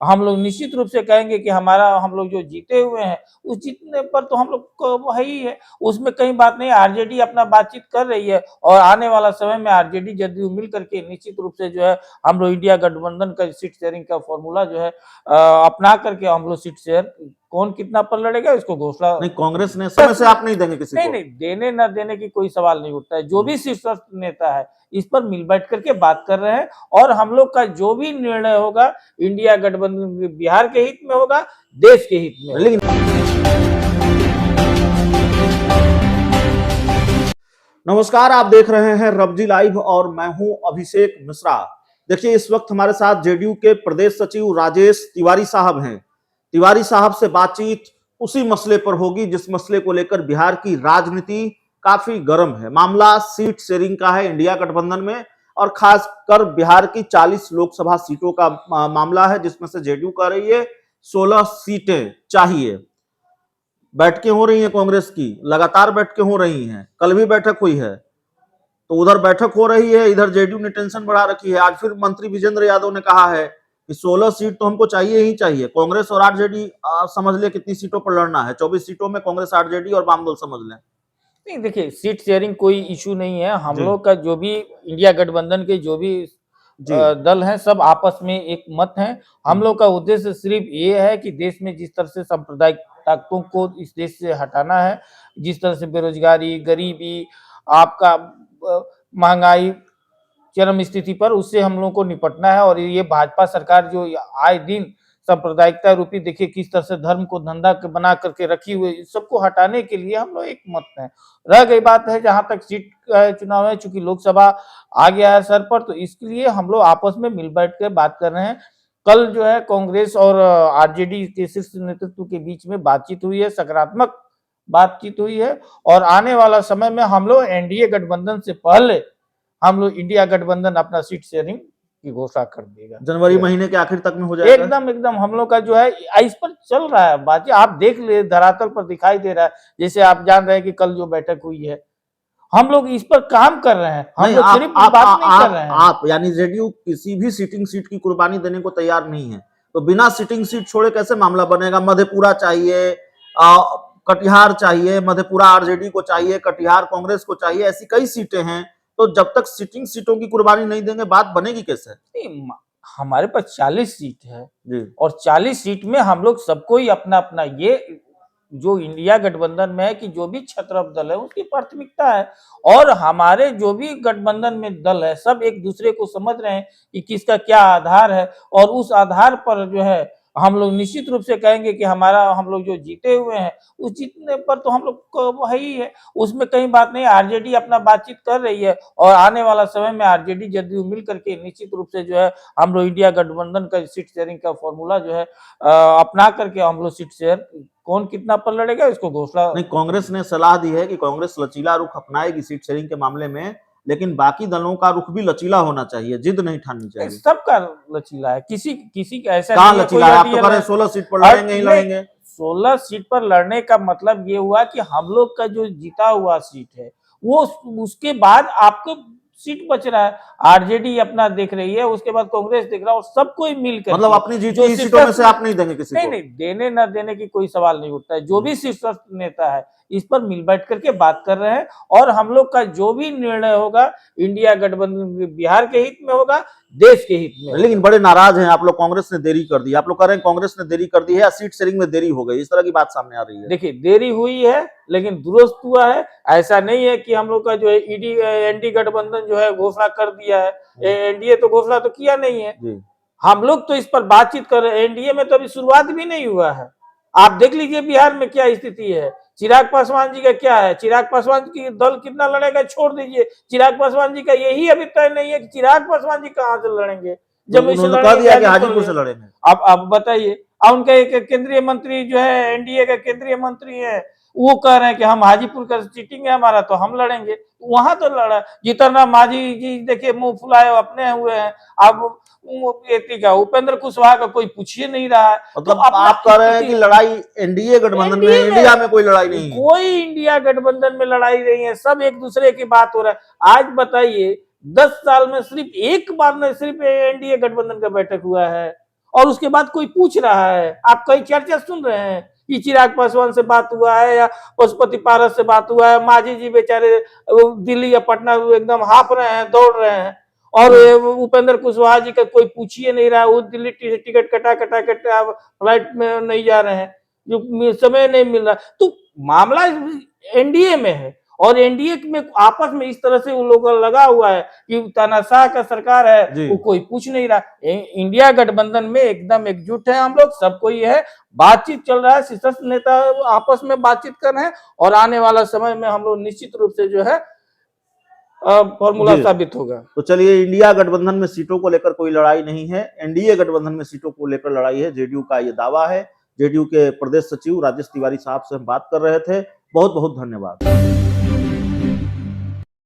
हम लोग निश्चित रूप से कहेंगे कि हमारा हम लोग जो जीते हुए हैं उस जीतने पर तो हम लोग को है ही है, उसमें कहीं बात नहीं। आरजेडी अपना बातचीत कर रही है और आने वाला समय में आरजेडी जदयू मिल करके निश्चित रूप से जो है हम लोग इंडिया गठबंधन का सीट शेयरिंग का फॉर्मूला जो है अपना करके हम लोग सीट शेयर कौन कितना पर लड़ेगा इसको घोषणा। नहीं, कांग्रेस ने समय से आप नहीं देंगे किसी नहीं को? नहीं, देने न देने की कोई सवाल नहीं उठता है। जो भी शीर्ष नेता है इस पर मिल बैठ करके बात कर रहे हैं और हम लोग का जो भी निर्णय होगा इंडिया गठबंधन बिहार के हित में होगा, देश के हित में। लेकिन नमस्कार, आप देख रहे हैं रब्जी लाइव और मैं हूं अभिषेक मिश्रा। देखिए, इस वक्त हमारे साथ जेडीयू के प्रदेश सचिव राजेश तिवारी साहब हैं। तिवारी साहब से बातचीत उसी मसले पर होगी जिस मसले को लेकर बिहार की राजनीति काफी गर्म है। मामला सीट शेयरिंग का है इंडिया गठबंधन में, और खासकर बिहार की 40 लोकसभा सीटों का मामला है, जिसमें से जेडीयू कह रही है 16 सीटें चाहिए। बैठकें हो रही हैं कांग्रेस की, लगातार बैठकें हो रही हैं, कल भी बैठक हुई है। तो उधर बैठक हो रही है, इधर जेडीयू ने टेंशन बढ़ा रखी है। आज फिर मंत्री विजेंद्र यादव ने कहा है कि 16 सीट तो हमको चाहिए ही चाहिए। कांग्रेस और आरजेडी समझ ले कितनी सीटों पर लड़ना है, 24 सीटों में कांग्रेस आरजेडी और वामदल समझ लें। नहीं देखिए, सीट शेयरिंग कोई इशू नहीं है। हम लोग का जो भी इंडिया गठबंधन के जो भी दल हैं सब आपस में एक मत हैं। हम लोग का उद्देश्य सिर्फ ये है कि देश में जिस तरह से सांप्रदायिक ताकतों को इस देश से हटाना है, जिस तरह से बेरोजगारी, गरीबी, आपका महंगाई चरम स्थिति पर, उससे हम लोगों को निपटना है। और ये भाजपा सरकार जो आए दिन सांप्रदायिकता रूपी देखिए किस तरह से धर्म को धंधा बना करके रखी हुई, इस सबको हटाने के लिए हम लोग एक मत हैं। रह गई बात है जहां तक सीट का चुनाव है, चूंकि लोकसभा आ गया है सर पर, तो इसके लिए हम लोग आपस में मिल बैठ कर बात कर रहे हैं। कल जो है कांग्रेस और आरजेडी के शीर्ष नेतृत्व के बीच में बातचीत हुई है, सकारात्मक बातचीत हुई है। और आने वाला समय में हम लोग एनडीए गठबंधन से पहले हम लोग इंडिया गठबंधन अपना सीट शेयरिंग की घोषणा कर देगा। जनवरी महीने के आखिर तक में हो जाएगा। एकदम एकदम हम लोग का जो है इस पर चल रहा है बातचीत, आप देख ले धरातल पर दिखाई दे रहा है। जैसे आप जान रहे हैं कि कल जो बैठक हुई है, हम लोग इस पर काम कर रहे हैं। हम लोग सिर्फ बात नहीं कर रहे हैं। आप यानी जेडीयू किसी भी सिटिंग सीट की कुर्बानी देने को तैयार नहीं है, तो बिना सिटिंग सीट छोड़े कैसे मामला बनेगा? मधेपुरा चाहिए, कटिहार चाहिए, मधेपुरा आरजेडी को चाहिए, कटिहार कांग्रेस को चाहिए, ऐसी कई सीटें हैं। तो जब तक सिटिंग सीटों की कुर्बानी नहीं देंगे बात बनेगी कैसे? हमारे पास 40 सीट है और 40 सीट में हम लोग सबको ही अपना अपना, ये जो इंडिया गठबंधन में है कि जो भी छत्रप दल है उसकी प्राथमिकता है। और हमारे जो भी गठबंधन में दल है सब एक दूसरे को समझ रहे हैं कि किसका क्या आधार है, और उस आधार पर जो है हम लोग निश्चित रूप से कहेंगे कि हमारा हम लोग जो जीते हुए हैं उस जीतने पर तो हम लोग को है ही है, उसमें कहीं बात नहीं। आरजेडी अपना बातचीत कर रही है और आने वाला समय में आरजेडी जदयू मिल करके निश्चित रूप से जो है हम लोग इंडिया गठबंधन का सीट शेयरिंग का फॉर्मूला जो है अपना करके हम लोग सीट शेयर कौन कितना पर लड़ेगा इसको घोषणा। नहीं, कांग्रेस ने सलाह दी है कि कांग्रेस लचीला रुख अपनाएगी सीट शेयरिंग के मामले में, लेकिन बाकी दलों का रुख भी लचीला होना चाहिए, जिद नहीं ठाननी चाहिए। सबका लचीला है, किसी का ऐसा कहाँ नहीं है लचीला है? आप तो कह रहे हैं 16 सीट पर लड़ेंगे ही लड़ेंगे। 16 सीट पर लड़ने का मतलब ये हुआ कि हम लोग का जो जीता हुआ सीट है वो, उसके बाद आपको सीट बच रहा है। आरजेडी अपना देख रही है, उसके बाद कांग्रेस देख रहा है, और सबको ही मिलकर मतलब अपनी जीती हुई सीटों में से आप नहीं देंगे किसी को? नहीं, देने न देने की कोई सवाल नहीं उठता है। जो भी शीर्ष नेता है इस पर मिल बैठ करके बात कर रहे हैं और हम लोग का जो भी निर्णय होगा इंडिया गठबंधन बिहार के हित में होगा, देश के हित में। लेकिन बड़े नाराज हैं आप लोग, कांग्रेस ने देरी कर दी। आप लोग कह रहे हैं कांग्रेस ने देरी कर दी है या सीट शेयरिंग में देरी हो गई, इस तरह की बात सामने आ रही है। देखिए, देरी हुई है लेकिन दुरुस्त हुआ है। ऐसा नहीं है कि हम लोग का जो है एनडी गठबंधन जो है घोषणा कर दिया है, एनडीए तो घोषणा तो किया नहीं है। हम लोग तो इस पर बातचीत कर रहे हैं। एनडीए में तो अभी शुरुआत भी नहीं हुआ है। आप देख लीजिए बिहार में क्या स्थिति है। चिराग पासवान जी का क्या है, चिराग पासवान की दल कितना लड़ेगा छोड़ दीजिए, चिराग पासवान जी का यही अभी तय नहीं है कि चिराग पासवान जी कहां से लड़ेंगे। जब उन्होंने कह दिया कि हाजीपुर से लड़ेंगे। अब बताइए, उनका एक केंद्रीय मंत्री जो है, एनडीए का केंद्रीय मंत्री है, वो कह रहे हैं कि हम हाजीपुर का चीटिंग है हमारा तो हम लड़ेंगे। वहां तो लड़ा जीतन राम मांझी जी देखिए मुंह फुलाए अपने हुए हैं। अब उपेंद्र कुशवाहा का कोई पूछिए नहीं रहा है। मतलब तो आप कह रहे हैं कि लड़ाई एनडीए गठबंधन में, इंडिया में कोई लड़ाई नहीं है? कोई इंडिया गठबंधन में लड़ाई नहीं है, सब एक दूसरे की बात हो रहा है। आज बताइए 10 साल में सिर्फ एक बार में सिर्फ एनडीए गठबंधन का बैठक हुआ है और उसके बाद कोई पूछ रहा है, आप कई चर्चा सुन रहे हैं कि चिराग पासवान से बात हुआ है या पशुपति पारस से बात हुआ है, मांझी जी बेचारे दिल्ली या पटना एकदम हाँफ रहे हैं, दौड़ रहे हैं, और उपेंद्र कुशवाहा जी का कोई पूछिए नहीं रहा, वो दिल्ली टिकट कटा फ्लाइट में नहीं जा रहे हैं, जो समय नहीं मिल रहा। तो मामला एनडीए में है, और एनडीए में आपस में इस तरह से उन लोगों का लगा हुआ है कि तानाशाह का सरकार है, वो कोई पूछ नहीं रहा। इंडिया गठबंधन में एकदम एकजुट है हम लोग, सब कोई है, बातचीत चल रहा है, शीर्ष नेता आपस में बातचीत कर रहे हैं, और आने वाला समय में हम लोग निश्चित रूप से जो है फॉर्मूला साबित होगा। तो चलिए, इंडिया गठबंधन में सीटों को लेकर कोई लड़ाई नहीं है, एनडीए गठबंधन में सीटों को लेकर लड़ाई है, जेडीयू का ये दावा है। जेडीयू के प्रदेश सचिव राजेश तिवारी साहब से हम बात कर रहे थे। बहुत बहुत धन्यवाद।